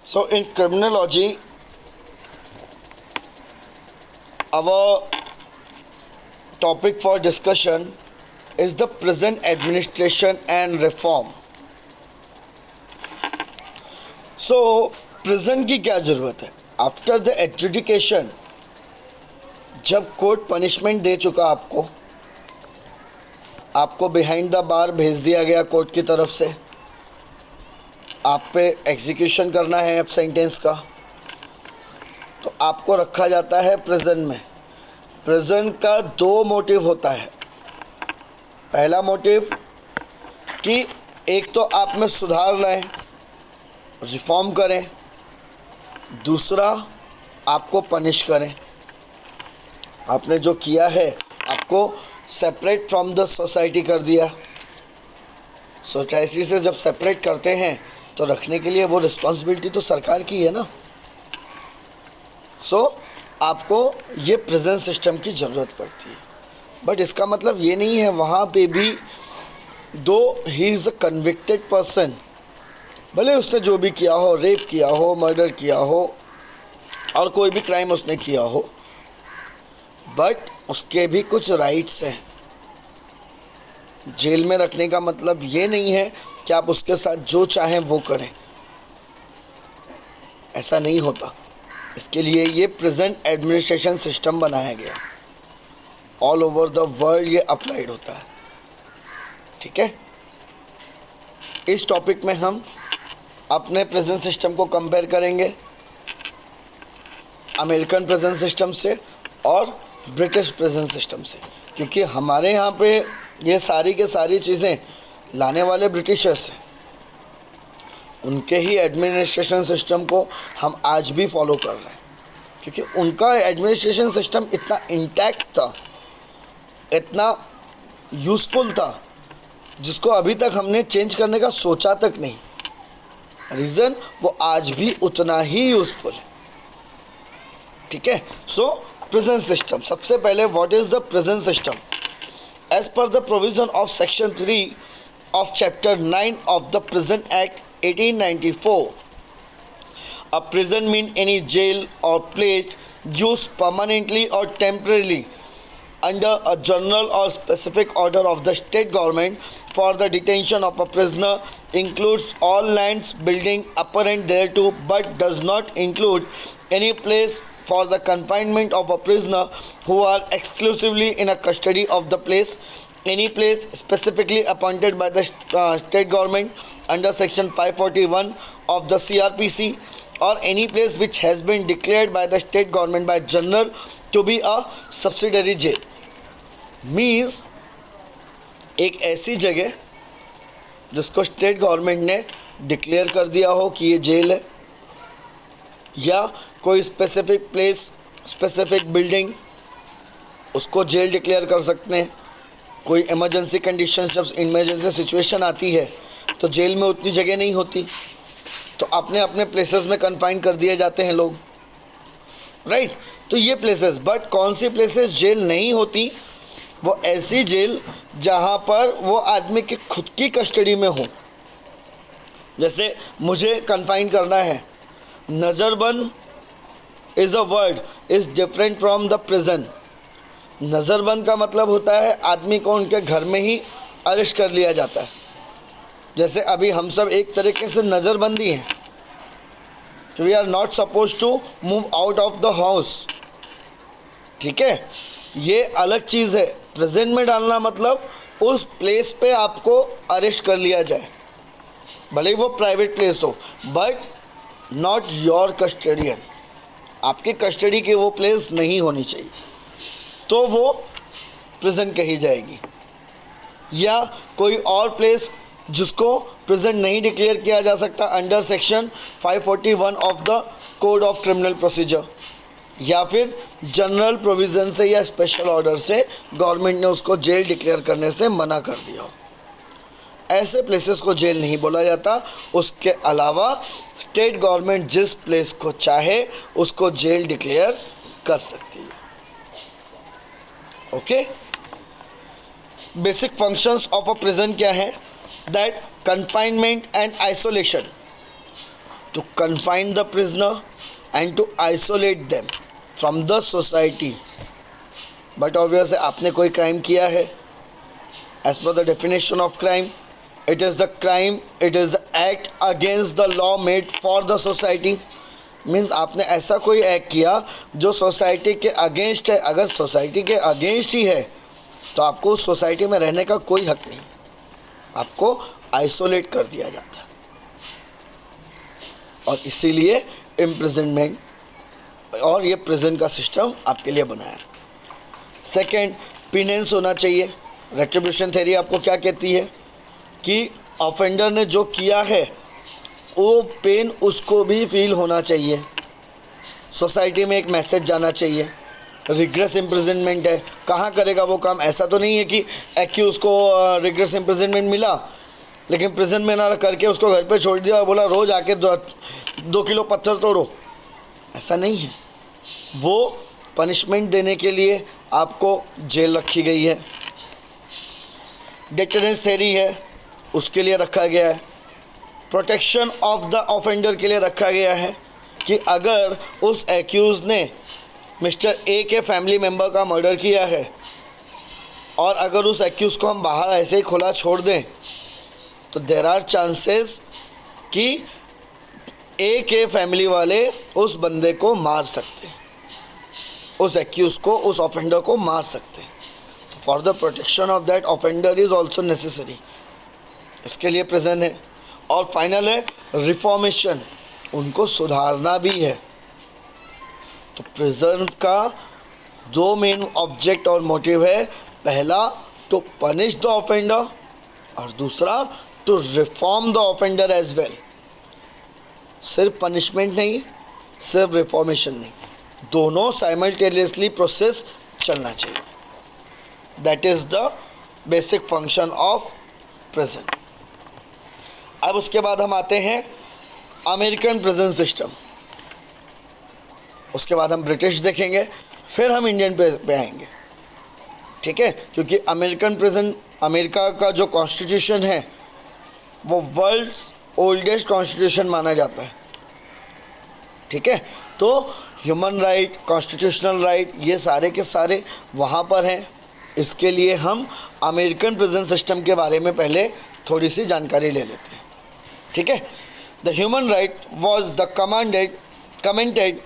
So, in criminology, our topic for discussion is the prison administration and reform. So, prison की क्या ज़रूरत है? After the adjudication, जब court punishment दे चुका आपको बिहाइंड द बार भेज दिया गया कोर्ट की तरफ से, आप पे एग्जीक्यूशन करना है अब सेंटेंस का, तो आपको रखा जाता है प्रिजन में। प्रिजन का दो मोटिव होता है। पहला मोटिव कि एक तो आप में सुधार लाएं, रिफॉर्म करें, दूसरा आपको पनिश करें। आपने जो किया है आपको सेपरेट फ्रॉम द सोसाइटी कर दिया। सोसाइटी से जब सेपरेट करते हैं तो रखने के लिए वो रिस्पॉन्सिबिलिटी तो सरकार की है ना। आपको ये प्रिजन सिस्टम की ज़रूरत पड़ती है। बट इसका मतलब ये नहीं है वहाँ पे भी दो he is a convicted person, भले उसने जो भी किया हो, रेप किया हो, मर्डर किया हो और कोई भी क्राइम उसने किया हो, बट उसके भी कुछ राइट्स हैं। जेल में रखने का मतलब ये नहीं है कि आप उसके साथ जो चाहें वो करें, ऐसा नहीं होता। इसके लिए ये प्रिजन एडमिनिस्ट्रेशन सिस्टम बनाया गया। ऑल ओवर द वर्ल्ड ये अप्लाइड होता है। ठीक है, इस टॉपिक में हम अपने प्रिजन सिस्टम को कंपेयर करेंगे अमेरिकन प्रिजन सिस्टम से और ब्रिटिश प्रिजन सिस्टम से, क्योंकि हमारे यहाँ पे ये सारी के सारी चीज़ें लाने वाले ब्रिटिशर्स हैं। उनके ही एडमिनिस्ट्रेशन सिस्टम को हम आज भी फॉलो कर रहे हैं, क्योंकि उनका एडमिनिस्ट्रेशन सिस्टम इतना इंटैक्ट था, इतना यूज़फुल था, जिसको अभी तक हमने चेंज करने का सोचा तक नहीं। रीज़न वो आज भी उतना ही यूज़फुल है। ठीक है, सो प्रिजन सिस्टम। सबसे पहले what is the prison system? As per the provision of section 3 of chapter 9 of the Prison Act 1894, a prison means any jail or place used permanently or temporarily under a general or specific order of the state government for the detention of a prisoner, includes all lands, building apparent thereto, but does not include any place for the confinement of a prisoner who are exclusively in a custody of the place, any place specifically appointed by the state government under section 541 of the CRPC, or any place which has been declared by the state government by general to be a subsidiary jail. Means एक ऐसी जगह जिसको state government ने declare कर दिया हो कि ये जेल है, या कोई स्पेसिफिक प्लेस, स्पेसिफिक बिल्डिंग, उसको जेल डिक्लेयर कर सकते हैं। कोई इमरजेंसी कंडीशन, जब इमरजेंसी सिचुएशन आती है तो जेल में उतनी जगह नहीं होती, तो अपने अपने प्लेसेस में कन्फाइन कर दिए जाते हैं लोग, राइट। तो ये प्लेसेस, बट कौन सी प्लेसेस जेल नहीं होती? वो ऐसी जेल जहाँ पर वो आदमी की खुद की कस्टडी में हो। जैसे मुझे कन्फाइन करना है, नज़रबंद is a word is different from the prison. नज़रबंद का मतलब होता है आदमी को उनके घर में ही अरेस्ट कर लिया जाता है। जैसे अभी हम सब एक तरीके से नज़रबंदी हैं, तो we are not suppose to move out of the house. ठीक है, ये अलग चीज़ है। प्रेजेंट में डालना मतलब उस प्लेस पे आपको अरेस्ट कर लिया जाए, भले ही वो प्राइवेट प्लेस हो, बट नॉट योर कस्टडियन। आपकी कस्टडी की वो प्लेस नहीं होनी चाहिए, तो वो प्रिजन कही जाएगी। या कोई और प्लेस जिसको प्रिजन नहीं डिक्लेयर किया जा सकता under section 541 of the code of criminal procedure, या फिर जनरल प्रोविज़न से या स्पेशल ऑर्डर से गवर्नमेंट ने उसको जेल डिक्लेयर करने से मना कर दिया हो, ऐसे प्लेसेस को जेल नहीं बोला जाता। उसके अलावा स्टेट गवर्नमेंट जिस प्लेस को चाहे उसको जेल डिक्लेयर कर सकती है। Okay, basic functions of a prison क्या है? That confinement and isolation to confine the prisoner and to isolate them from the society. But obviously आपने कोई crime किया है, as per the definition of crime, it is the crime, it is the act against the law made for the society. Means आपने ऐसा कोई act किया जो society के अगेंस्ट है. अगर सोसाइटी के अगेंस्ट ही है तो आपको उस सोसाइटी में रहने का कोई हक नहीं, आपको आइसोलेट कर दिया जाता है. और इसीलिए इम्प्रिजनमेंट और ये प्रिजन का सिस्टम आपके लिए बनाया. सेकंड, पिनेंस होना चाहिए. रेट्रिब्यूशन थ्योरी आपको क्या कहती है कि ऑफेंडर ने जो किया है वो पेन उसको भी फील होना चाहिए. सोसाइटी में एक मैसेज जाना चाहिए. रिग्रेस इम्प्रिजनमेंट है, कहाँ करेगा वो काम. ऐसा तो नहीं है कि एक्यूज़ को रिग्रेस इम्प्रिजनमेंट मिला लेकिन प्रिजन में ना करके उसको घर पे छोड़ दिया और बोला रोज़ आके 2 किलो पत्थर तोड़ो. ऐसा नहीं है. वो पनिशमेंट देने के लिए आपको जेल रखी गई है. डेटरेंस थ्योरी है, उसके लिए रखा गया है. प्रोटेक्शन ऑफ द ऑफेंडर के लिए रखा गया है कि अगर उस एक्यूज़ ने मिस्टर ए के फैमिली मेम्बर का मर्डर किया है और अगर उस एक्यूज़ को हम बाहर ऐसे ही खुला छोड़ दें तो देर आर चांसेस कि ए के फैमिली वाले उस बंदे को मार सकते हैं, उस एक्यूज़ को, उस ऑफेंडर को मार सकते हैं. तो for the protection of that offender is also necessary. इसके लिए प्रिजन है. और फाइनल है रिफॉर्मेशन, उनको सुधारना भी है. तो प्रिजन का 2 मेन ऑब्जेक्ट और मोटिव है. पहला टू पनिश द ऑफेंडर और दूसरा to reform the offender as well. सिर्फ पनिशमेंट नहीं, सिर्फ रिफॉर्मेशन नहीं, दोनों साइमल्टेनियसली प्रोसेस चलना चाहिए. That is the basic function of prison. अब उसके बाद हम आते हैं अमेरिकन प्रिजन सिस्टम. उसके बाद हम ब्रिटिश देखेंगे, फिर हम इंडियन पे आएंगे. ठीक है, क्योंकि अमेरिकन प्रिजन, अमेरिका का जो कॉन्स्टिट्यूशन है वो वर्ल्ड्स ओल्डेस्ट कॉन्स्टिट्यूशन माना जाता है. ठीक है, तो ह्यूमन राइट, कॉन्स्टिट्यूशनल राइट, ये सारे के सारे वहाँ पर हैं. इसके लिए हम अमेरिकन प्रिजन सिस्टम के बारे में पहले थोड़ी सी जानकारी ले लेते हैं. ठीक है. The human right was the commented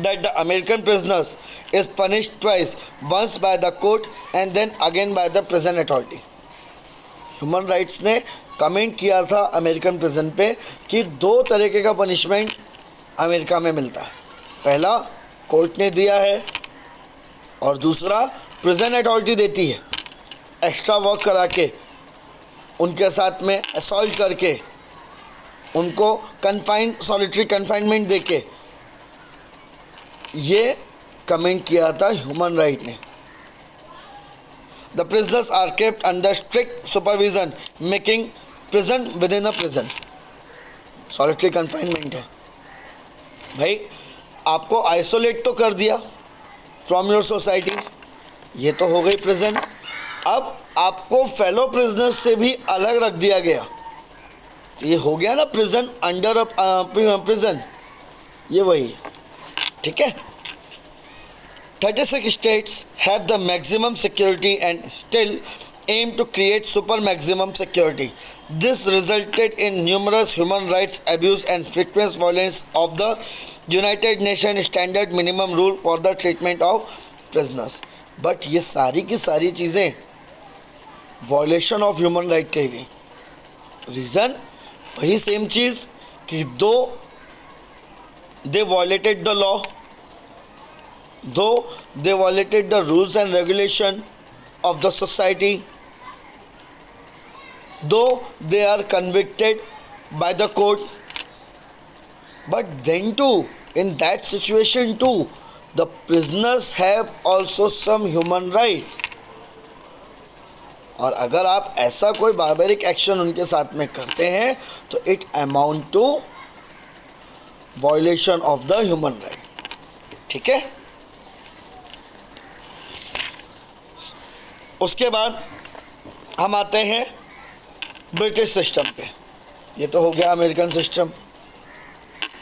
that the American prisoners is punished twice, once by the court and then again by the prison authority. Human rights ने कमेंट किया था अमेरिकन प्रिजन पे कि 2 तरीके का पनिशमेंट अमेरिका में मिलता है. पहला कोर्ट ने दिया है और दूसरा प्रिजन अथॉरिटी देती है. एक्स्ट्रा वर्क करा के, उनके साथ में असॉल्ट करके, उनको सॉलिटरी कन्फाइनमेंट देके, ये कमेंट किया था ह्यूमन राइट ने. The prisoners are kept under strict supervision making prison with in a prison. Solitary confinement है भाई, आपको आइसोलेट तो कर दिया फ्रॉम योर सोसाइटी, ये तो हो गई प्रिजन. अब आपको फेलो प्रिजनर्स से भी अलग रख दिया गया, ये हो गया ना प्रिजन अंडर प्रिजन, ये वही है. ठीक है. 36 states have the maximum security and still aim to create super maximum security. This resulted in numerous human rights abuse and frequent violence of the United Nations standard minimum rule for the treatment of prisoners. But ये सारी की सारी चीज़ें violation of human right कही गई. Reason वही same चीज़ कि they violated the law, though they violated the rules and regulation of the society, though they are convicted by the court, but then too in that situation too the prisoners have also some human rights. और अगर आप ऐसा कोई barbaric action उनके साथ में करते हैं तो it amount to violation of the human right. ठीक है. उसके बाद हम आते हैं ब्रिटिश सिस्टम पे. ये तो हो गया अमेरिकन सिस्टम.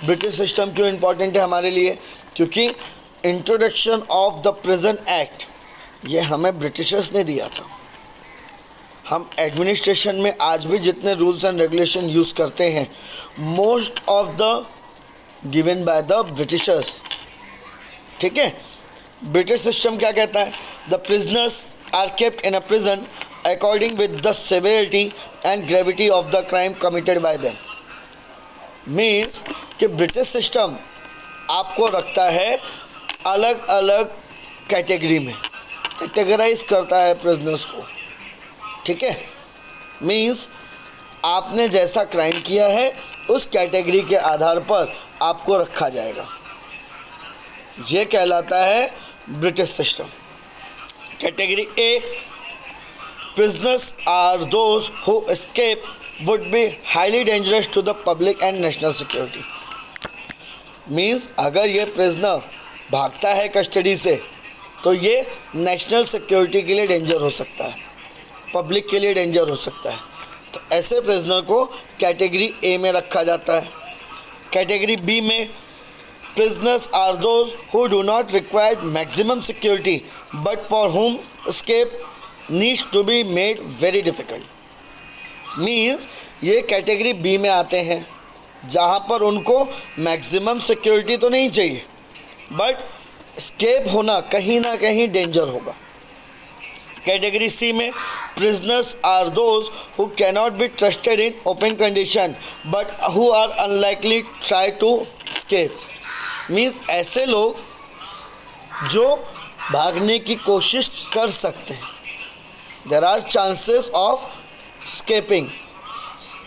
ब्रिटिश सिस्टम क्यों इम्पॉर्टेंट है हमारे लिए? क्योंकि introduction of the prison act ये हमें ब्रिटिशर्स ने दिया था। हम एडमिनिस्ट्रेशन में आज भी जितने रूल्स एंड रेगुलेशन यूज़ करते हैं, most of the given by the britishers. ठीक है, ब्रिटिश सिस्टम क्या कहता है? The prisoners are kept in a prison according with the severity and gravity of the crime committed by them. Means कि British system आपको रखता है अलग अलग कैटेगरी में, कैटेगराइज करता है प्रिजनर्स को। ठीक है, मीन्स आपने जैसा क्राइम किया है उस कैटेगरी के आधार पर आपको रखा जाएगा। ये कहलाता है British system. Category A, prisoners are those who escape would be highly dangerous to the public and national security. Means अगर ये प्रिजनर भागता है कस्टडी से तो ये नेशनल सिक्योरिटी के लिए डेंजर हो सकता है, पब्लिक के लिए डेंजर हो सकता है। तो ऐसे प्रिजनर को कैटेगरी ए में रखा जाता है। कैटेगरी बी में, prisoners are those who do not require maximum security but for whom escape needs to be made very difficult. Means ये कैटेगरी बी में आते हैं जहाँ पर उनको मैक्सिमम सिक्योरिटी तो नहीं चाहिए बट escape होना कहीं ना कहीं डेंजर होगा। कैटेगरी सी में, prisoners are those who cannot be trusted in open condition but who are unlikely to try to escape. Means ऐसे लोग जो भागने की कोशिश कर सकते हैं, there are chances of escaping,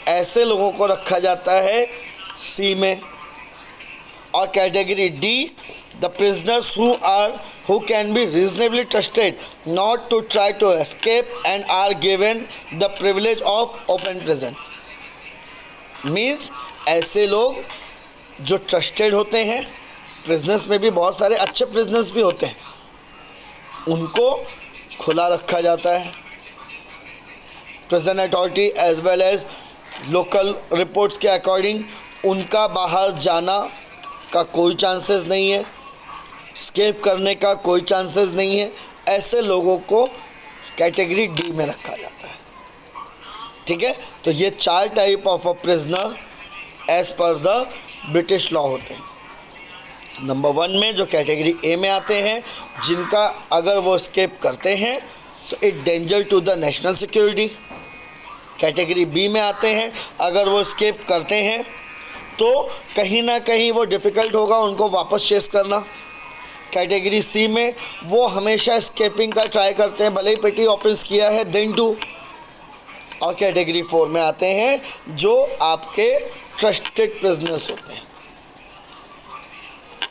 ऐसे लोगों को रखा जाता है सी में। और category D, the prisoners who can be reasonably trusted not to try to escape and are given the privilege of open prison. Means ऐसे लोग जो ट्रस्टेड होते हैं, प्रिजनर्स में भी बहुत सारे अच्छे प्रिजनर्स भी होते हैं, उनको खुला रखा जाता है। Prison authority as well as local reports के अकॉर्डिंग उनका बाहर जाना का कोई चांसेस नहीं है, स्केप करने का कोई चांसेस नहीं है। ऐसे लोगों को कैटेगरी डी में रखा जाता है। ठीक है, तो ये 4 type of a prisoner as per the British law होते हैं। नंबर 1 में जो कैटेगरी ए में आते हैं, जिनका अगर वो स्केप करते हैं तो it danger to the national security. Category B में आते हैं, अगर वो स्केप करते हैं तो कहीं ना कहीं वो डिफ़िकल्ट होगा उनको वापस चेस करना। कैटेगरी सी में वो हमेशा स्केपिंग का ट्राई करते हैं, भले ही पेटी ऑफेंस किया है देन टू। और कैटेगरी 4 में आते हैं जो आपके ट्रस्टेड प्रिजनर्स होते हैं।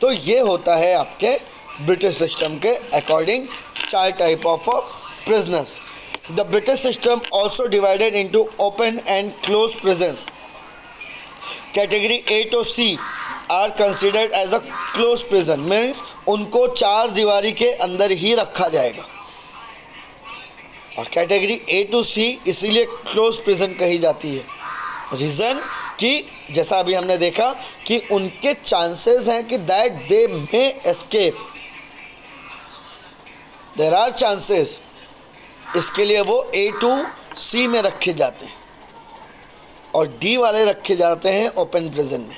तो ये होता है आपके ब्रिटिश सिस्टम के according 4 type of prisoners. The British system also divided into open and close prisons. Category A to C are considered as a close prison, means उनको 4 दीवारी के अंदर ही रखा जाएगा। और कैटेगरी ए टू सी इसीलिए क्लोज प्रिजन कही जाती है। रीज़न कि जैसा अभी हमने देखा कि उनके चांसेस हैं कि that they may escape, there are chances, इसके लिए वो ए टू सी में रखे जाते हैं और डी वाले रखे जाते हैं ओपन प्रिजन में,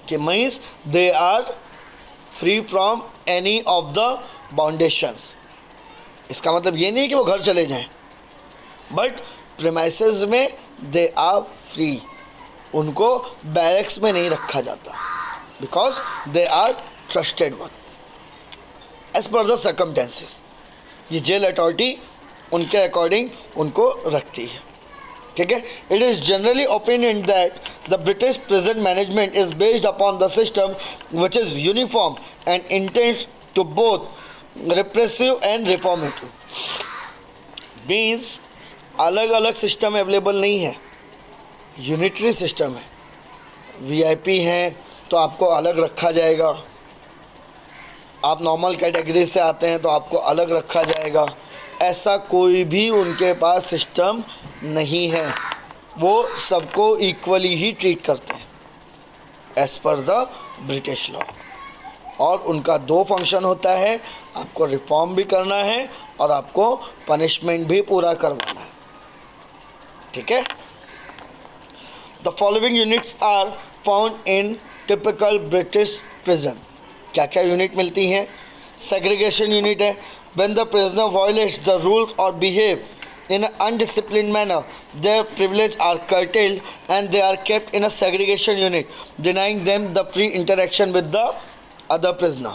कि means they are free from any of the boundations. इसका मतलब ये नहीं कि वो घर चले जाएं, बट प्रीमाइसेस में दे आर फ्री, उनको बैरक्स में नहीं रखा जाता because they are trusted one as per the circumstances. ये जेल अथॉरिटी उनके अकॉर्डिंग उनको रखती है। ठीक है, it is generally opinion that the British prison management is based upon the system which is uniform and intense to both repressive and reformative. Means अलग अलग system available नहीं है, यूनिटरी सिस्टम है। वीआईपी हैं तो आपको अलग रखा जाएगा, आप नॉर्मल कैटेगरी से आते हैं तो आपको अलग रखा जाएगा। ऐसा कोई भी उनके पास सिस्टम नहीं है, वो सबको इक्वली ही ट्रीट करते हैं। As per the British law. और उनका दो फंक्शन होता है, आपको रिफॉर्म भी करना है और आपको पनिशमेंट भी पूरा करवाना है। ठीक है। The following units are found in typical British prison. क्या क्या यूनिट मिलती हैं? सेग्रीगेशन यूनिट है, when the prisoner violates the rules और behave in an undisciplined manner, their privileges are curtailed and they are kept in a segregation unit, denying them the free interaction with the other prisoner.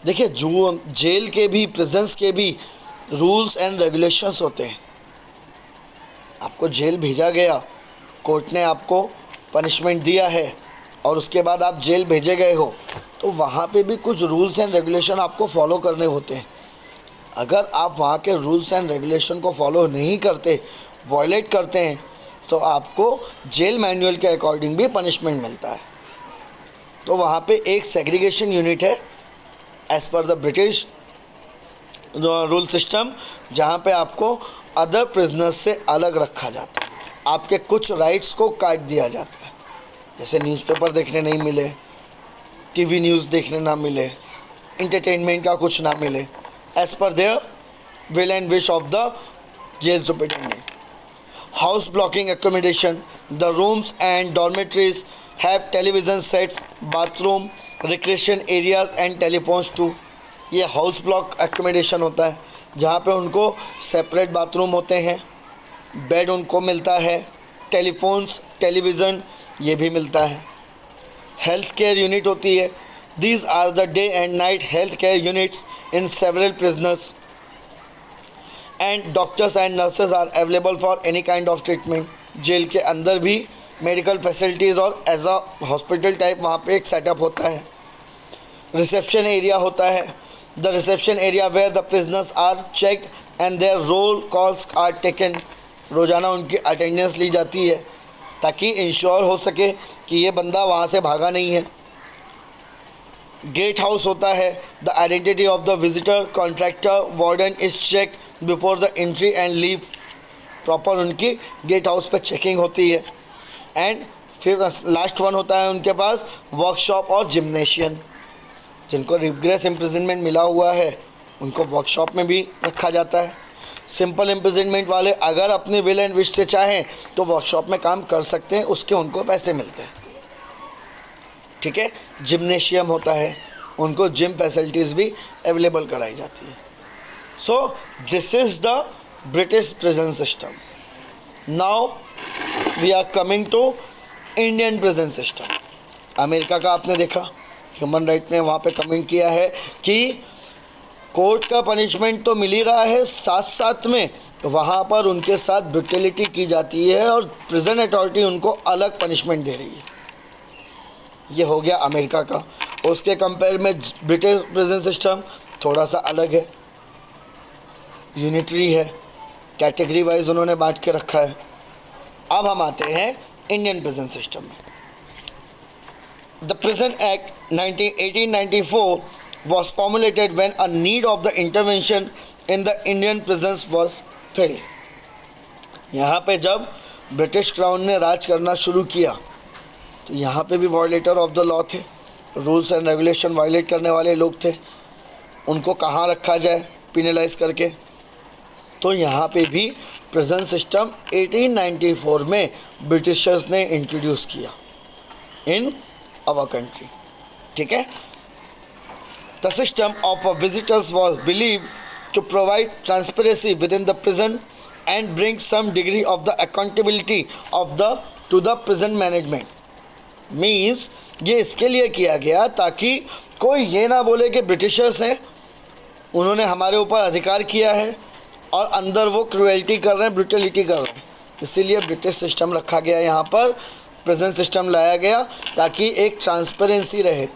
देखिए, जो jail के भी, prisons के भी rules and regulations होते हैं। आपको jail भेजा गया, कोर्ट ने आपको पनिशमेंट दिया है और उसके बाद आप जेल भेजे गए हो, तो वहाँ पे भी कुछ रूल्स एंड रेगुलेशन आपको फॉलो करने होते हैं। अगर आप वहाँ के रूल्स एंड रेगुलेशन को फॉलो नहीं करते, वायलेट करते हैं, तो आपको जेल मैनुअल के अकॉर्डिंग भी पनिशमेंट मिलता है। तो वहाँ पे एक सेग्रीगेशन यूनिट है as per the British rule system, जहाँ पे आपको अदर प्रिजनर्स से अलग रखा जाता है। आपके कुछ राइट्स को काट दिया जाता है, जैसे न्यूज़पेपर देखने नहीं मिले, टीवी न्यूज़ देखने ना मिले, इंटरटेनमेंट का कुछ ना मिले, as per their will and wish of the jail superintendent. House blocking accommodation. The rooms and dormitories have television sets, bathroom, recreation areas and telephones too. ये हाउस ब्लॉक एकोमोडेशन होता है, जहाँ पे उनको सेपरेट बाथरूम होते हैं, bed उनको मिलता है, टेलीफोन्स, टेलीविज़न ये भी मिलता है। हेल्थ केयर यूनिट होती है। These are the day and night health care units in several prisoners, and doctors and nurses are available for any kind of treatment. Jail के अंदर भी मेडिकल फैसिलिटीज़ और एज अ हॉस्पिटल टाइप वहाँ पे एक setup होता है। Reception area होता है, the reception area where the prisoners are checked and their roll calls are taken. रोज़ाना उनकी अटेंडेंस ली जाती है ताकि इंश्योर हो सके कि ये बंदा वहाँ से भागा नहीं है। गेट हाउस होता है, the identity of the visitor, contractor, warden is check before the entry and leave. Proper उनकी गेट हाउस पे चेकिंग होती है। एंड फिर लास्ट वन होता है उनके पास वर्कशॉप और जिम्नेशियम। जिनको रिग्रेस इम्प्रिजनमेंट मिला हुआ है उनको वर्कशॉप में भी रखा जाता है। सिंपल इम्प्रिजनमेंट वाले अगर अपने विल एंड विश से चाहें तो वर्कशॉप में काम कर सकते हैं, उसके उनको पैसे मिलते हैं। ठीक है। जिम्नेशियम होता है, उनको जिम फैसिलिटीज़ भी अवेलेबल कराई जाती है। So this is the British prison system. Now we are coming to Indian prison system. America का आपने देखा, ह्यूमन राइट ने वहाँ पे कमेंट किया है कि कोर्ट का पनिशमेंट तो मिल ही रहा है, साथ साथ में वहाँ पर उनके साथ ब्रुटलिटी की जाती है और प्रिजन अथॉरिटी उनको अलग पनिशमेंट दे रही है। ये हो गया अमेरिका का। उसके कंपेयर में ब्रिटिश प्रिजन सिस्टम थोड़ा सा अलग है, यूनिटरी है, कैटेगरी वाइज उन्होंने बांट के रखा है। अब हम आते हैं इंडियन प्रिजन सिस्टम में। The prison act 1894 was formulated when a need of the intervention in the Indian prisons was felt. यहाँ पे जब ब्रिटिश क्राउन ने राज करना शुरू किया तो यहाँ पे भी वायलेटर ऑफ द लॉ थे, रूल्स एंड रेगुलेशन वायलेट करने वाले लोग थे। उनको कहाँ रखा जाए पिनलाइज करके, तो यहाँ पे भी प्रिजन सिस्टम 1894 में ब्रिटिशर्स ने इंट्रोड्यूस किया इन आवर कंट्री। ठीक है। The system of visitors was believed to provide transparency within the prison and bring some degree of the accountability of to the prison management. Means ये इसके लिए किया गया ताकि कोई ये ना बोले कि ब्रिटिशर्स हैं, उन्होंने हमारे ऊपर अधिकार किया है और अंदर वो क्रूएल्टी कर रहे हैं, ब्रुटलिटी कर रहे हैं। इसीलिए ब्रिटिश सिस्टम रखा गया यहाँ पर, प्रिजन सिस्टम लाया गया ताकि एक ट्रांसपेरेंसी रहे।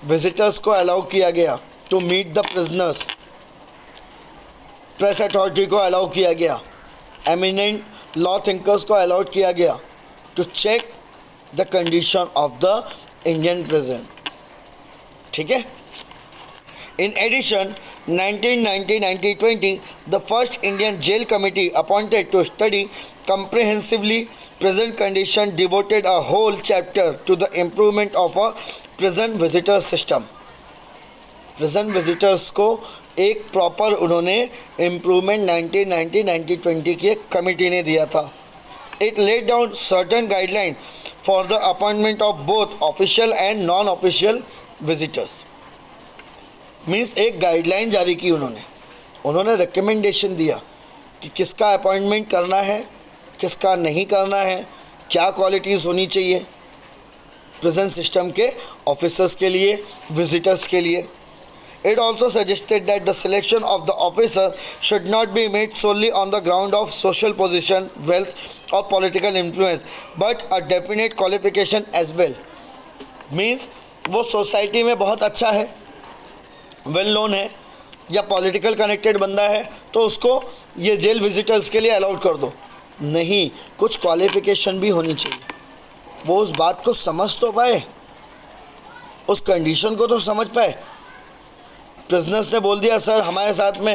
विजिटर्स को अलाउ किया गया to meet the prisoners, press authority को अलाउ किया गया, एमिनेंट लॉ थिंकर्स को अलाउड किया गया to check the condition of the Indian prison. ठीक है। In addition 1990-1920 the first Indian jail committee appointed to study comprehensively present condition devoted a whole chapter to the improvement of a prison visitor system. Prison visitors को एक proper उन्होंने improvement 1990-1920 की एक committee ने दिया था. It laid down certain guidelines for the appointment of both official and non-official visitors. Means एक guideline जारी की उन्होंने रिकमेंडेशन दिया कि किसका अपॉइंटमेंट करना है, किसका नहीं करना है, क्या क्वालिटीज़ होनी चाहिए प्रिजन सिस्टम के ऑफिसर्स के लिए, विजिटर्स के लिए. It also suggested that the selection of the officer should not be made solely on the ground of social position, wealth or political influence, but a definite qualification as well. Means वो society में बहुत अच्छा है, well known है, या political connected बंदा है तो उसको ये जेल विजिटर्स के लिए अलाउड कर दो. नहीं, कुछ क्वालिफिकेशन भी होनी चाहिए. वो उस बात को समझ तो पाए, उस कंडीशन को तो समझ पाए. प्रिजनर्स ने बोल दिया सर हमारे साथ में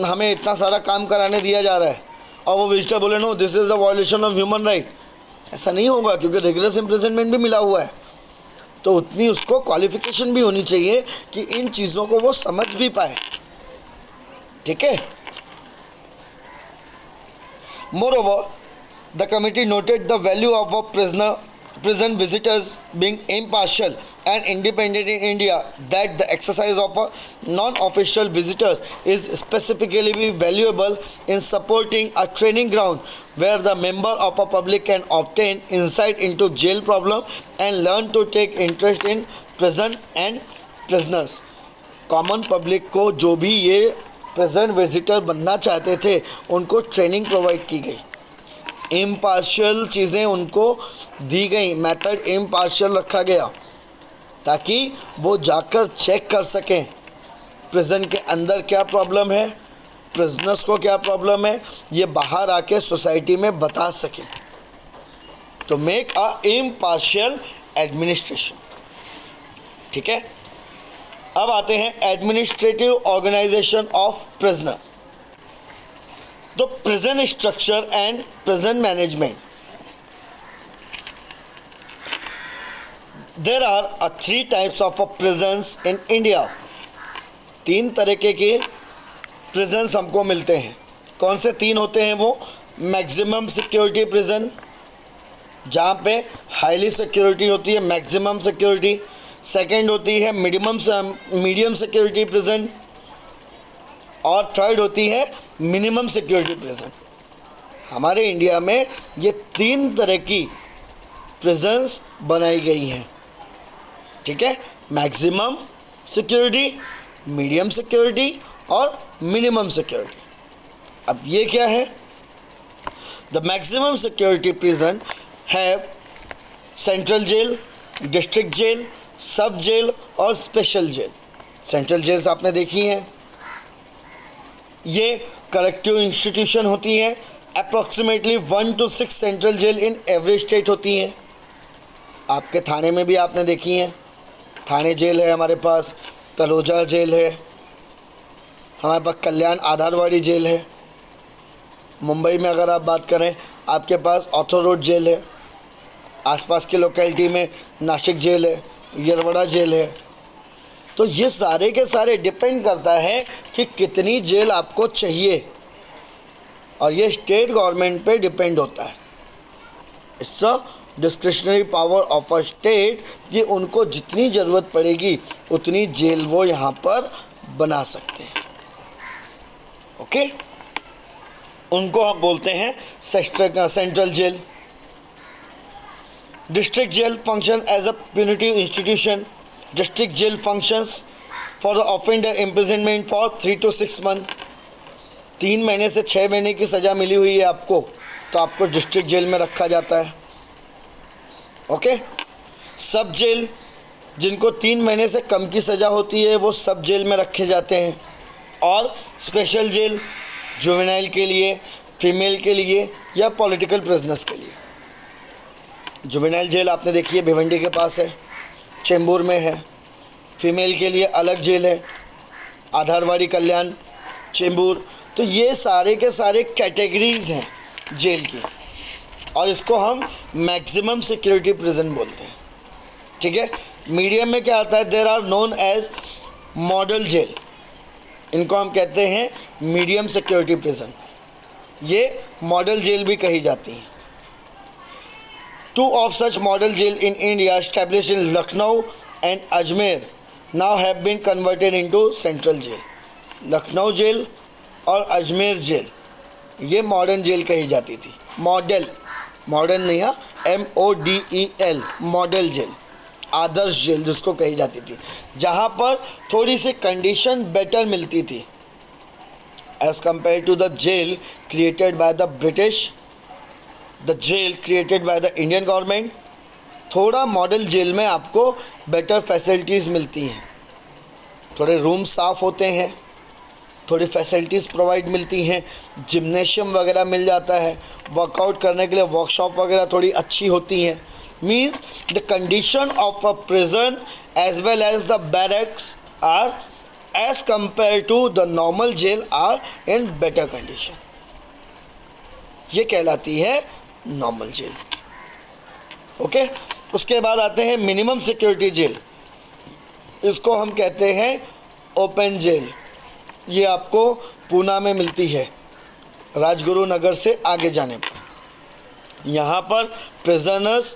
हमें इतना सारा काम कराने दिया जा रहा है, और वो विजिटर बोले no this is the violation of human right. ऐसा नहीं होगा क्योंकि रेगुलर इम्प्रिजनमेंट भी मिला हुआ है. तो उतनी उसको क्वालिफिकेशन भी होनी चाहिए कि इन चीज़ों को वो समझ भी पाए. ठीक है. Moreover, the committee noted the value of a prison visitors being impartial and independent in India, that the exercise of a non-official visitor is specifically valuable in supporting a training ground where the member of a public can obtain insight into jail problem and learn to take interest in prison and prisoners. Common public को जो भी ये present visitor बनना चाहते थे उनको training provide की गई, इम्पार्शियल चीज़ें उनको दी गई, मेथड इम्पार्शियल रखा गया ताकि वो जाकर चेक कर सकें प्रिजन के अंदर क्या प्रॉब्लम है, प्रिजनर्स को क्या प्रॉब्लम है, ये बाहर आके सोसाइटी में बता सकें. तो मेक अ इम्पार्शियल एडमिनिस्ट्रेशन. ठीक है. अब आते हैं एडमिनिस्ट्रेटिव ऑर्गेनाइजेशन ऑफ प्रिजनर. तो prison structure and prison management. There are 3 types of prisons in India. 3 तरीके के प्रिजन्स हमको मिलते हैं. कौन से 3 होते हैं वो? मैक्सिमम सिक्योरिटी प्रिजन, जहाँ पे हाईली सिक्योरिटी होती है, मैक्सिमम सिक्योरिटी. सेकेंड होती है मीडियम सिक्योरिटी प्रिजन, और थर्ड होती है मिनिमम सिक्योरिटी प्रिजन. हमारे इंडिया में ये 3 तरह की प्रिजन्स बनाई गई हैं. ठीक है. मैक्सिमम सिक्योरिटी, मीडियम सिक्योरिटी और मिनिमम सिक्योरिटी. अब ये क्या है? The maximum security prison have central jail, district jail, sub jail और स्पेशल जेल. सेंट्रल जेल्स आपने देखी हैं, ये कलेक्टिव इंस्टीट्यूशन होती हैं. Approximately 1 to 6 central jail in every state होती हैं. आपके थाने में भी आपने देखी हैं. थाने जेल है हमारे पास, तलोजा जेल है, हमारे पास कल्याण आधारवाड़ी जेल है. मुंबई में अगर आप बात करें आपके पास ऑथर रोड जेल है. आसपास की लोकेलिटी में नासिक जेल है, यरवड़ा जेल है. तो ये सारे के सारे डिपेंड करता है कि कितनी जेल आपको चाहिए, और ये स्टेट गवर्नमेंट पे डिपेंड होता है. It's a discretionary power of a state कि उनको जितनी ज़रूरत पड़ेगी उतनी जेल वो यहाँ पर बना सकते हैं. ओके. उनको हम बोलते हैं central jail. District jail functions as a punitive institution. District jail functions for the offender imprisonment for 3 to 6 months. 3 महीने से 6 महीने की सज़ा मिली हुई है आपको, तो आपको डिस्ट्रिक्ट जेल में रखा जाता है. ओके. सब जेल, जिनको 3 महीने से कम की सज़ा होती है वो सब जेल में रखे जाते हैं. और स्पेशल जेल जुवेनाइल के लिए, फीमेल के लिए या पॉलिटिकल प्रिजनर्स के लिए. जुवेनाइल जेल आपने देखी है भिवंडी के पास है, चेंबूर में है. फीमेल के लिए अलग जेल है, आधारवाड़ी, कल्याण, चेंबूर. तो ये सारे के सारे कैटेगरीज़ हैं जेल की. और इसको हम मैक्सिमम सिक्योरिटी प्रिजन बोलते हैं, ठीक है। मीडियम में क्या आता है, there are known as model jail, इनको हम कहते हैं मीडियम सिक्योरिटी प्रिजन, ये मॉडल जेल भी कही जाती हैं। 2 of such model jail in India established in Lucknow and Ajmer now have been converted into central jail. Lucknow jail और अजमेर जेल ये मॉडर्न जेल कही जाती थी। मॉडर्न नहीं है, MODEL, मॉडल जेल, आदर्श जेल जिसको कही जाती थी, जहाँ पर थोड़ी सी कंडीशन बेटर मिलती थी as compare to the jail created by the British, the jail created by the Indian government. थोड़ा मॉडल जेल में आपको बेटर फैसिलिटीज़ मिलती हैं, थोड़े रूम साफ़ होते हैं, थोड़ी फैसिलिटीज़ प्रोवाइड मिलती हैं, जिम्नेशियम वगैरह मिल जाता है, वर्कआउट करने के लिए वर्कशॉप वगैरह थोड़ी अच्छी होती हैं। Means the condition of a prison as well as the barracks are as compare to the normal jail are in better condition, ये कहलाती है नॉर्मल जेल। ओके, उसके बाद आते हैं मिनिमम सिक्योरिटी जेल, इसको हम कहते हैं ओपन जेल। ये आपको पूना में मिलती है, राजगुरु नगर से आगे जाने पर। यहाँ पर प्रिजनर्स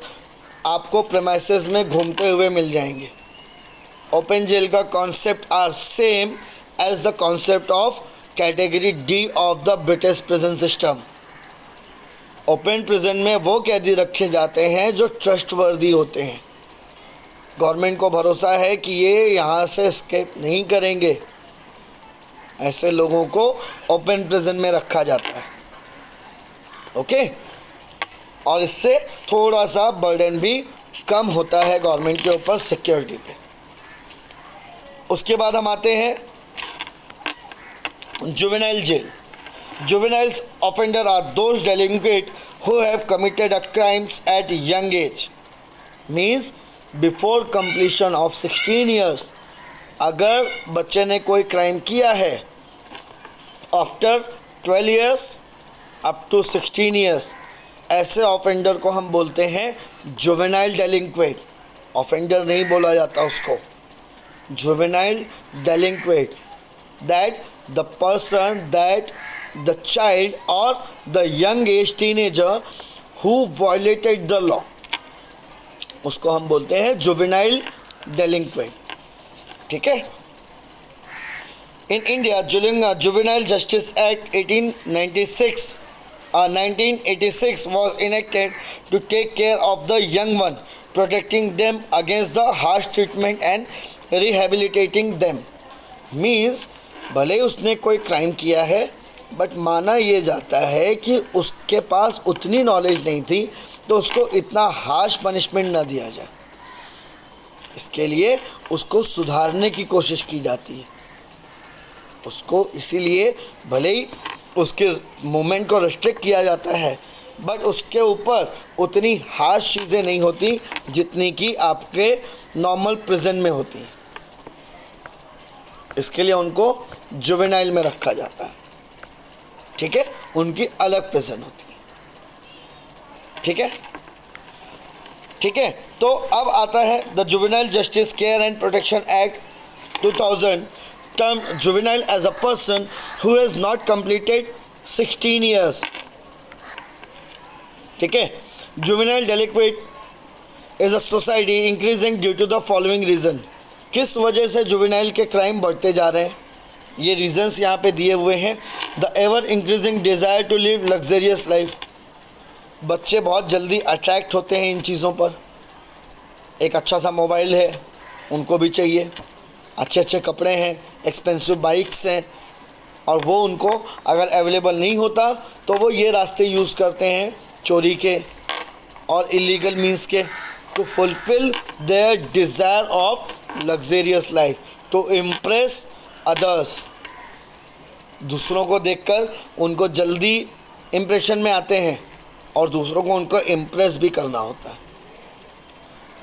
आपको प्रेमाइसेस में घूमते हुए मिल जाएंगे। ओपन जेल का concept are same as the concept of category D of the British prison system. Open prison में वो कैदी रखे जाते हैं जो ट्रस्टवर्दी होते हैं, गवर्नमेंट को भरोसा है कि ये यहाँ से एस्केप नहीं करेंगे, ऐसे लोगों को ओपन प्रिजन में रखा जाता है। ओके, और इससे थोड़ा सा बर्डन भी कम होता है गवर्नमेंट के ऊपर सिक्योरिटी पे। उसके बाद हम आते हैं juvenile jail. Juveniles offender are those delinquent who have committed a crimes at young age, means before completion of 16 years। अगर बच्चे ने कोई क्राइम किया है after 12 years up to 16 years, ऐसे ऑफेंडर को हम बोलते हैं जुवेनाइल डेलिंक्वेंट। ऑफेंडर नहीं बोला जाता उसको, juvenile delinquent, that the person that the child or the young age teenager who violated the law, उसको हम बोलते हैं जुवेनाइल डेलिंक्वेंट, ठीक है। In India juvenile justice act 1986 was enacted to take care of the young one, protecting them against the harsh treatment and rehabilitating them। means भले उसने कोई crime किया है बट माना ये जाता है कि उसके पास उतनी नॉलेज नहीं थी तो उसको इतना हार्श पनिशमेंट ना दिया जाए, इसके लिए उसको सुधारने की कोशिश की जाती है। उसको इसीलिए भले ही उसके मूवमेंट को रिस्ट्रिक्ट किया जाता है बट उसके ऊपर उतनी हार्श चीज़ें नहीं होती जितनी कि आपके नॉर्मल प्रिजन में होती हैं, इसके लिए उनको जुवेनाइल में रखा जाता है, ठीक है। उनकी अलग प्रिजन होती है, ठीक है, ठीक है। तो अब आता है the juvenile justice care and protection act 2000 term juvenile as a person who has not completed 16 years, ठीक है। Juvenile delinquent is a society increasing due to the following reason. किस वजह से जुवेनाइल के क्राइम बढ़ते जा रहे हैं, ये रीजंस यहाँ पे दिए हुए हैं। The ever increasing desire to live luxurious life, बच्चे बहुत जल्दी अट्रैक्ट होते हैं इन चीज़ों पर। एक अच्छा सा मोबाइल है उनको भी चाहिए, अच्छे अच्छे कपड़े हैं, एक्सपेंसिव बाइक्स हैं, और वो उनको अगर अवेलेबल नहीं होता तो वो ये रास्ते यूज़ करते हैं चोरी के और इलीगल मीन्स के, to fulfil their desire of luxurious life, to impress others. दूसरों को देखकर उनको जल्दी इम्प्रेशन में आते हैं और दूसरों को उनको इम्प्रेस भी करना होता है।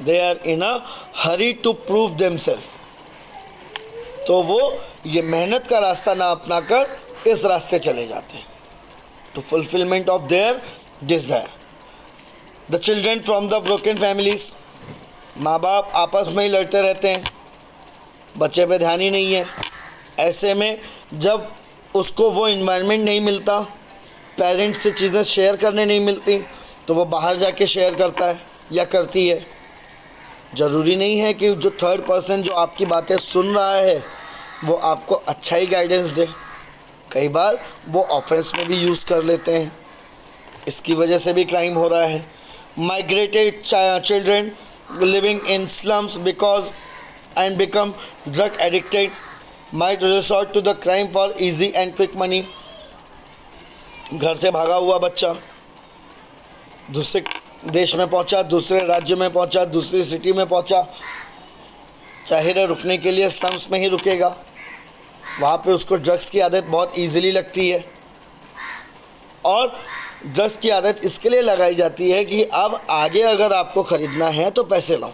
They are in a hurry to prove themself, तो वो ये मेहनत का रास्ता ना अपना कर इस रास्ते चले जाते हैं, to fulfilment of their desire. The children from the broken families, माँ बाप आपस में ही लड़ते रहते हैं, बच्चे पे ध्यान ही नहीं है। ऐसे में जब उसको वो इन्वायरमेंट नहीं मिलता, पेरेंट्स से चीज़ें शेयर करने नहीं मिलती, तो वो बाहर जाके शेयर करता है या करती है। ज़रूरी नहीं है कि जो थर्ड पर्सन जो आपकी बातें सुन रहा है वो आपको अच्छा ही गाइडेंस दे, कई बार वो ऑफेंस में भी यूज़ कर लेते हैं। इसकी वजह से भी क्राइम हो रहा है। Migrated children living in slums because and become drug addicted might resort to the crime for easy and quick money. घर से भागा हुआ बच्चा दूसरे देश में पहुंचा, दूसरे राज्य में पहुंचा, दूसरी सिटी में पहुंचा, जाहिर है रुकने के लिए स्लम्स में ही रुकेगा। वहाँ पे उसको ड्रग्स की आदत बहुत इजीली लगती है, और ड्रग्स की आदत इसके लिए लगाई जाती है कि अब आगे अगर आपको ख़रीदना है तो पैसे लाओ,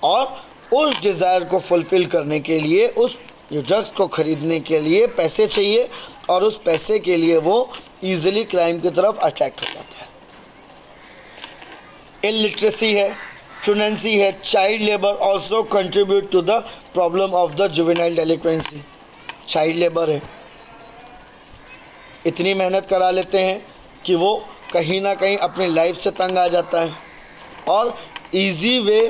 और उस डिज़ायर को फुलफ़िल करने के लिए, उस ड्रग्स को ख़रीदने के लिए पैसे चाहिए, और उस पैसे के लिए वो ईज़िली क्राइम की तरफ अट्रैक्ट हो जाता है। इलिटरेसी है, truancy है, child labour also contribute to the problem of the juvenile delinquency. Child labour है, इतनी मेहनत करा लेते हैं कि वो कहीं ना कहीं अपनी लाइफ से तंग आ जाता है, और easy way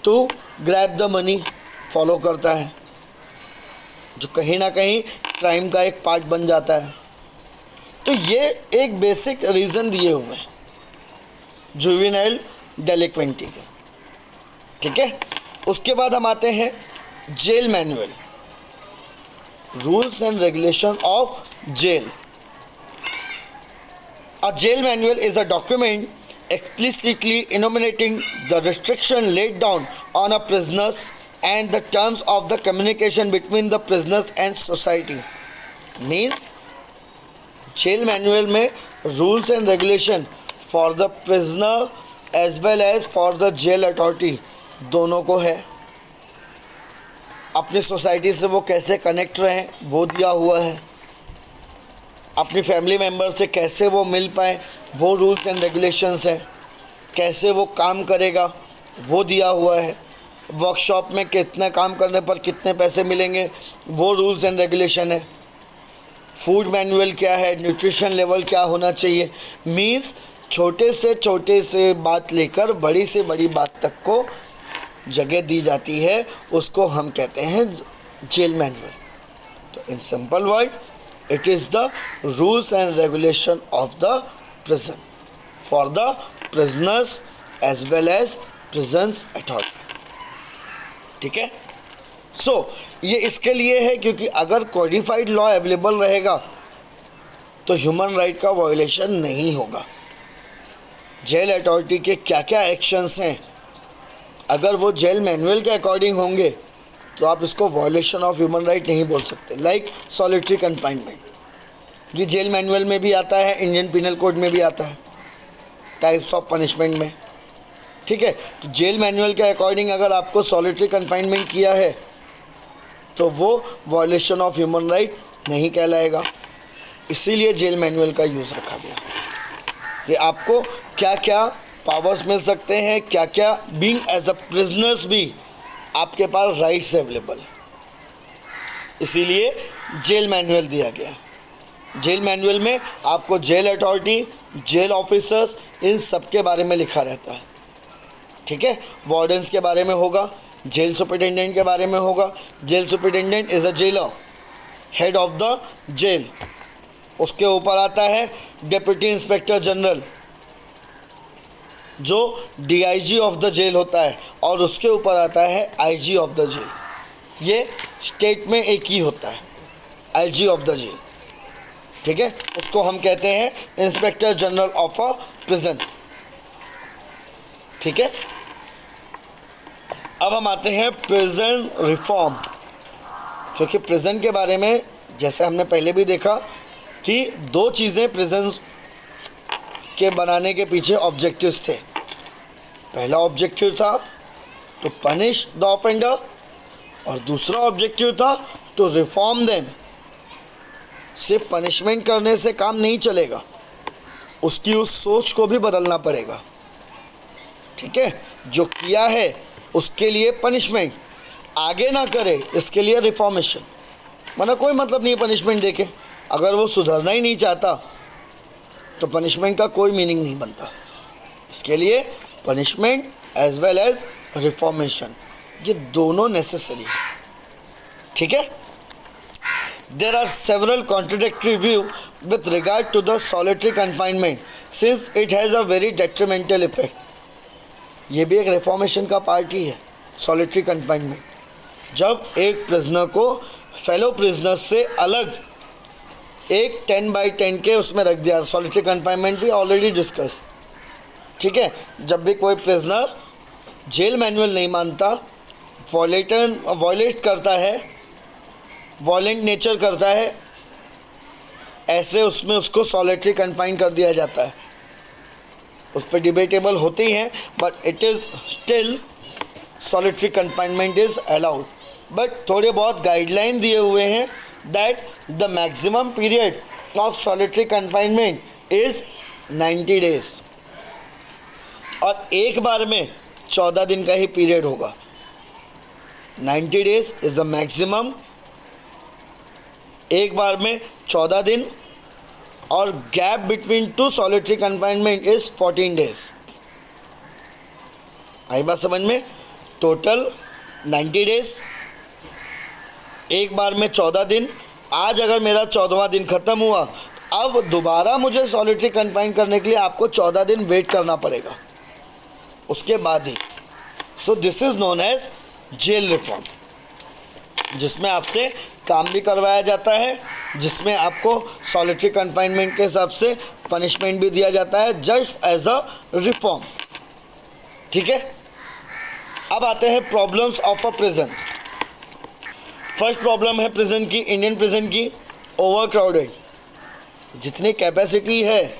to grab the money follow करता है, जो कहीं ना कहीं क्राइम का एक पार्ट बन जाता है। तो ये एक बेसिक रीज़न दिए हुए हैं जुवेनाइल डेलिक्वेंटी के, ठीक है। उसके बाद हम आते हैं jail manual, rules and regulation of jail. A jail manual is a document explicitly enumerating the restriction laid down on a prisoners and the terms of the communication between the prisoners and society. Means jail manual में rules and regulation for the prisoner as well as for the jail authority दोनों को है। अपनी society से वो कैसे connect रहें वो दिया हुआ है, अपनी फैमिली मेम्बर से कैसे वो मिल पाएँ वो रूल्स एंड रेगुलेशंस हैं, कैसे वो काम करेगा वो दिया हुआ है, वर्कशॉप में कितना काम करने पर कितने पैसे मिलेंगे वो रूल्स एंड रेगुलेशन है, फूड मैनुअल क्या है, न्यूट्रिशन लेवल क्या होना चाहिए। मीन्स छोटे से बात लेकर बड़ी से बड़ी बात तक को जगह दी जाती है, उसको हम कहते हैं जेल मैनुअल। तो in simple word it is the rules and regulation of the prison for the prisoners as well as prisons authority, ठीक है। सो ये इसके लिए है क्योंकि अगर कोडिफाइड लॉ अवेलेबल रहेगा तो ह्यूमन राइट का वायोलेशन नहीं होगा। जेल अथॉरिटी के क्या क्या एक्शंस हैं, अगर वो जेल मैनुअल के अकॉर्डिंग होंगे तो आप इसको वायोलेशन ऑफ ह्यूमन राइट नहीं बोल सकते। लाइक सॉलिटरी कन्फाइनमेंट, ये जेल मैनुअल में भी आता है, इंडियन पिनल कोड में भी आता है, टाइप्स ऑफ पनिशमेंट में, ठीक है। तो जेल मैनुअल के अकॉर्डिंग अगर आपको सॉलिटरी कन्फाइनमेंट किया है तो वो वायोलेशन ऑफ ह्यूमन राइट नहीं कहलाएगा, इसीलिए जेल मैनुअल का यूज़ रखा गया कि आपको क्या क्या पावर्स मिल सकते हैं, क्या क्या बीइंग एज अ प्रिजनर्स भी आपके पास राइट्स अवेलेबल, इसीलिए जेल मैनुअल दिया गया। जेल मैनुअल में आपको जेल अथॉरिटी, जेल ऑफिसर्स, इन सब के बारे में लिखा रहता है, ठीक है। वार्डन्स के बारे में होगा, जेल सुपरिटेंडेंट के बारे में होगा। Jail superintendent is a jailer, head of the jail. उसके ऊपर आता है डिप्टी इंस्पेक्टर जनरल जो डीआईजी ऑफ द जेल होता है, और उसके ऊपर आता है आईजी ऑफ द जेल। ये स्टेट में एक ही होता है, आईजी ऑफ द जेल, ठीक है। उसको हम कहते हैं inspector general of a prison, ठीक है। अब हम आते हैं प्रिजन रिफॉर्म, क्योंकि प्रिजन के बारे में जैसे हमने पहले भी देखा कि दो चीज़ें प्रिजन के बनाने के पीछे ऑब्जेक्टिव्स थे। पहला ऑब्जेक्टिव था टू पनिश द ऑफेंडर, और दूसरा ऑब्जेक्टिव था टू रिफॉर्म देम। सिर्फ पनिशमेंट करने से काम नहीं चलेगा, उसकी उस सोच को भी बदलना पड़ेगा। ठीक है, जो किया है उसके लिए पनिशमेंट, आगे ना करे इसके लिए रिफॉर्मेशन। वरना कोई मतलब नहीं है पनिशमेंट देके, अगर वो सुधरना ही नहीं चाहता तो पनिशमेंट का कोई मीनिंग नहीं बनता। इसके लिए punishment as well as reformation, ये दोनों नेसेसरी है। ठीक है, there are several contradictory view with regard to the solitary confinement since it has a very detrimental effect. ये भी एक रिफॉर्मेशन का पार्ट ही है, सॉलिटरी कन्फाइनमेंट। जब एक प्रिजनर को फेलो प्रिजनर से अलग एक 10/10 के उसमें रख दिया, सॉलिटरी कन्फाइनमेंट भी ऑलरेडी डिस्कस। ठीक है, जब भी कोई प्रिजनर जेल मैनुअल नहीं मानता, वॉयलेट करता है, वॉयलेंट नेचर करता है, ऐसे उसमें उसको सॉलिटरी कन्फाइन कर दिया जाता है। उस पर डिबेटेबल होती हैं, but it is still solitary confinement is allowed. But थोड़े बहुत गाइडलाइन दिए हुए हैं that the maximum period of solitary confinement is 90 days, और एक बार में 14 दिन का ही पीरियड होगा। 90 डेज इज़ द मैक्सिमम, एक बार में 14 दिन, और gap between two solitary confinement is 14 days. आई बात समझ में? टोटल 90 डेज, एक बार में 14 दिन। आज अगर मेरा 14वां दिन ख़त्म हुआ, अब दोबारा मुझे सॉलिटरी कन्फाइन करने के लिए आपको 14 दिन वेट करना पड़ेगा, उसके बाद ही। So this is known as jail reform, जिसमें आपसे काम भी करवाया जाता है, जिसमें आपको सॉलिटरी कन्फाइनमेंट के हिसाब से पनिशमेंट भी दिया जाता है, जस्ट एज अ रिफॉर्म। ठीक है, अब आते हैं problems of a prison. First problem है प्रिजन की, इंडियन प्रिजन की, ओवर क्राउडेड। जितनी कैपेसिटी है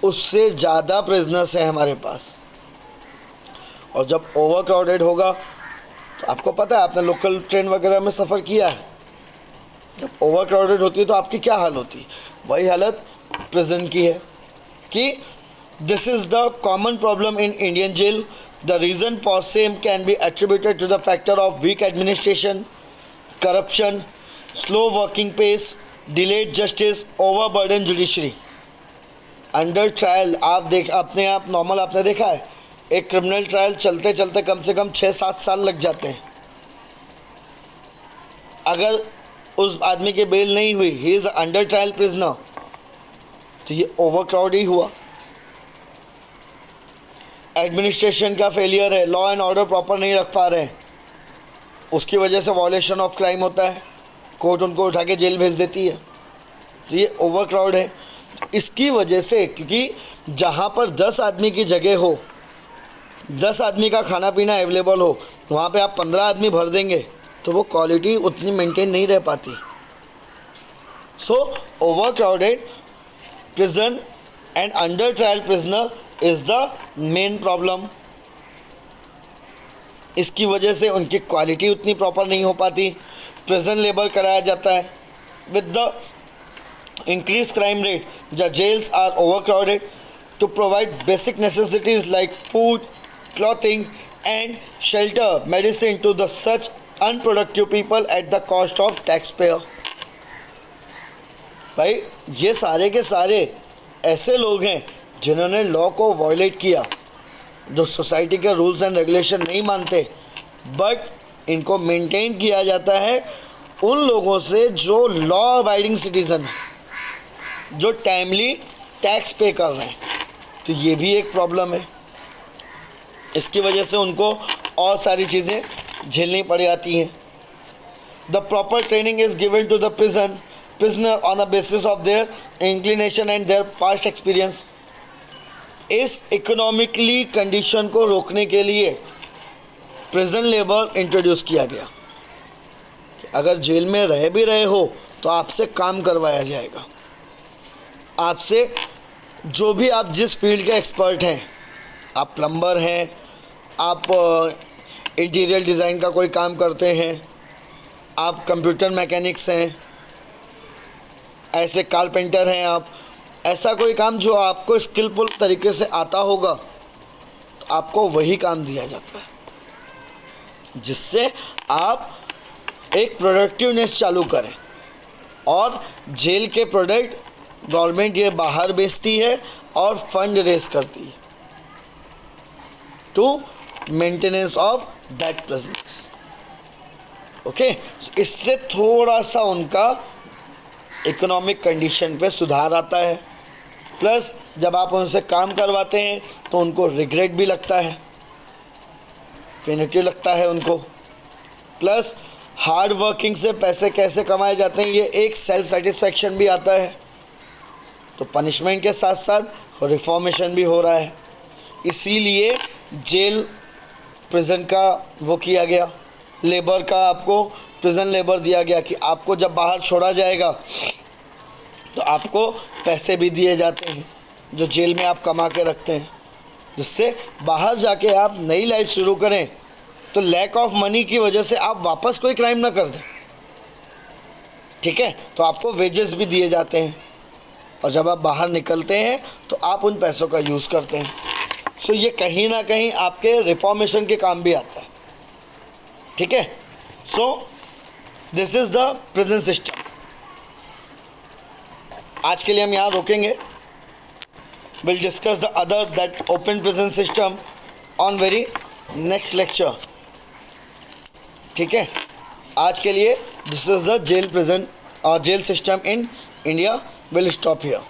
उससे ज़्यादा प्रिजनर्स हैं हमारे पास, और जब ओवर क्राउडेड होगा तो आपको पता है, आपने लोकल ट्रेन वगैरह में सफ़र किया है, जब ओवर क्राउडेड होती है तो आपकी क्या हाल होती है? वही हालत प्रिजन की है कि this is the common problem in Indian jail. The reason for same can be attributed to the factor of weak administration, corruption, slow working pace, delayed justice, overburden judiciary. Under trial आप normal आपने देखा है, एक criminal trial चलते चलते कम से कम 6-7 साल लग जाते हैं। अगर उस आदमी की बेल नहीं हुई, he is under trial prisoner, तो ये ओवर क्राउड ही हुआ। एडमिनिस्ट्रेशन का फेलियर है, लॉ एंड ऑर्डर प्रॉपर नहीं रख पा रहे हैं, उसकी वजह से वॉलेशन ऑफ क्राइम होता है, कोर्ट उनको उठा के जेल भेज देती है, तो ये ओवर क्राउड है। इसकी वजह से, क्योंकि जहाँ पर 10 आदमी की जगह हो, 10 आदमी का खाना पीना अवेलेबल हो, वहाँ पे आप 15 आदमी भर देंगे तो वो क्वालिटी उतनी मेंटेन नहीं रह पाती। So over crowded prison and under trial prisoner is the main problem. इसकी वजह से उनकी क्वालिटी उतनी प्रॉपर नहीं हो पाती, प्रिजन लेबर कराया जाता है। With the increase crime rate, the jails are overcrowded to provide basic necessities like food, clothing and shelter, medicine to the such unproductive people at the cost of taxpayer। भाई ये सारे के सारे ऐसे लोग हैं जिन्होंने लॉ को वायलेट किया, जो सोसाइटी के रूल्स एंड रेगुलेशन नहीं मानते, बट इनको मेंटेन किया जाता है उन लोगों से जो लॉ अबाइडिंग सिटीज़न है, जो टाइमली टैक्स पे कर रहे हैं। तो ये भी एक प्रॉब्लम है। इसकी वजह से उनको और सारी चीज़ें झेलनी पड़ जाती हैं। The proper training is given to the prisoner on the basis of their inclination and their past experience। इस इकोनॉमिकली कंडीशन को रोकने के लिए प्रिजन लेबर इंट्रोड्यूस किया गया। अगर जेल में रह भी रहे हो तो आपसे काम करवाया जाएगा, आपसे जो भी आप जिस फील्ड के एक्सपर्ट हैं, आप प्लम्बर हैं, आप इंटीरियर डिज़ाइन का कोई काम करते हैं, आप कंप्यूटर मैकेनिक्स हैं, ऐसे कारपेंटर हैं, आप ऐसा कोई काम जो आपको स्किलफुल तरीके से आता होगा तो आपको वही काम दिया जाता है, जिससे आप एक प्रोडक्टिवनेस चालू करें। और जेल के प्रोडक्ट गवर्नमेंट ये बाहर बेचती है और फंड रेज करती है to maintenance of that presence. Okay, इससे थोड़ा सा उनका इकोनॉमिक कंडीशन पे सुधार आता है। प्लस जब आप उनसे काम करवाते हैं तो उनको रिग्रेट भी लगता है, पेनल्टी लगता है उनको। प्लस हार्ड वर्किंग से पैसे कैसे कमाए जाते हैं, ये एक सेल्फ सेटिस्फैक्शन भी आता है। तो पनिशमेंट के साथ साथ रिफॉर्मेशन भी हो रहा है, इसीलिए जेल प्रिजन का वो किया गया, लेबर का आपको प्रिजन लेबर दिया गया कि आपको जब बाहर छोड़ा जाएगा तो आपको पैसे भी दिए जाते हैं जो जेल में आप कमा के रखते हैं, जिससे बाहर जाके आप नई लाइफ शुरू करें तो लैक ऑफ मनी की वजह से आप वापस कोई क्राइम ना कर दें। ठीक है, तो आपको वेजेस भी दिए जाते हैं और जब आप बाहर निकलते हैं तो आप उन पैसों का यूज़ करते हैं। सो ये कहीं ना कहीं आपके रिफॉर्मेशन के काम भी आता है। ठीक है, so this is the prison system. आज के लिए हम यहाँ रोकेंगे। Will discuss the other that open prison system on very next lecture. ठीक है, आज के लिए this is the jail prison और jail system in India. Will stop here.